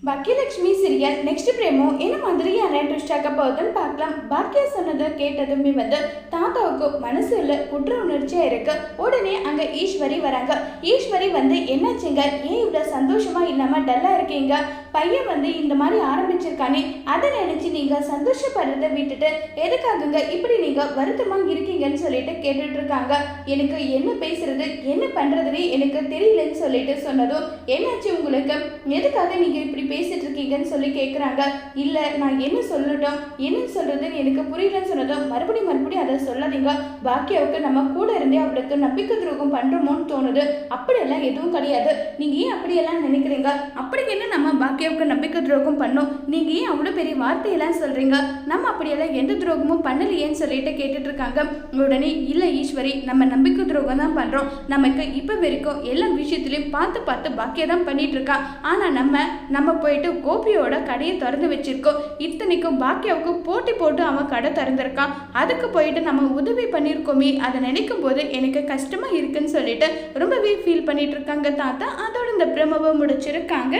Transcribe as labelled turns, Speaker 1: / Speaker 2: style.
Speaker 1: Baakiyalakshmi serial next பிரேமோ என்ன மாதிரியான twist ஆக்க போகுதுன்னு பார்க்கலாம். பாக்கியா சொன்னதை கேட்டதுமே தாத்தாவுக்கு மனசுல குற்ற உணர்ச்சியா இருக்கு. உடனே அங்க ஈஸ்வரி வராங்க. ஈஸ்வரி என்னாச்சுங்க, ஏன் இவ்வளவு சந்தோஷமா இல்லாம டல்லா இருக்கீங்க? பையன் இந்த மாதிரி ஆரம்பிச்சிருக்கானே, அதை நினைச்சு நீங்க சந்தோஷப்படுறத விட்டுட்டு எதுக்காகுங்க இப்படி நீங்க வருத்தமா இருக்கீங்கன்னு சொல்லிட்டு கேட்டுட்டு இருக்காங்க. எனக்கு என்ன பேசுறது என்ன பண்றதுன்னு எனக்கு தெரியலன்னு சொல்லிட்டு சொன்னதும், என்னாச்சு உங்களுக்கு, எதுக்காக நீங்க இப்படி பேசிட்டு இருக்கீங்கன்னு சொல்லி கேட்குறாங்க. இல்லை நான் என்ன சொல்லட்டும், என்ன சொல்றதுன்னு எனக்கு புரியலன்னு சொன்னதும், மறுபடியும் அதை சொல்லாதீங்க. பாக்கியாவுக்கு நம்ம கூட இருந்தே அவளுக்கு நம்பிக்கை துரோகம் பண்றோமோன்னு தோணுது. அப்படியெல்லாம் எதுவும் கிடையாது. நீங்க ஏன் அப்படியெல்லாம் நினைக்கிறீங்க? அப்படி என்ன நம்ம பாக்கியாவுக்கு நம்பிக்கை துரோகம் பண்ணோம்? நீங்க ஏன் அவ்வளோ பெரிய வார்த்தையெல்லாம் சொல்றீங்க? நம்ம அப்படியெல்லாம் எந்த துரோகமும் பண்ணலையேன்னு சொல்லிட்டு கேட்டுட்டு இருக்காங்க. உடனே இல்லை ஈஸ்வரி, நம்ம நம்பிக்கை துரோகம் தான் பண்றோம். நமக்கு இப்போ வரைக்கும் எல்லா விஷயத்திலையும் பார்த்து பாக்கியா தான் பண்ணிட்டு இருக்கா. ஆனா நம்ம போயிட்டு கோபியோட கடையை திறந்து வச்சிருக்கோம். இத்தனைக்கும் பாக்கியாவுக்கு போட்டி போட்டு அவன் கடை திறந்திருக்கான். அதுக்கு போயிட்டு நம்ம உதவி பண்ணியிருக்கோமே, அதை நினைக்கும் போது எனக்கு கஷ்டமா இருக்குன்னு சொல்லிட்டு ரொம்பவே ஃபீல் பண்ணிட்டு இருக்காங்க தாத்தா. அதோட இந்த பிரமவை முடிச்சிருக்காங்க.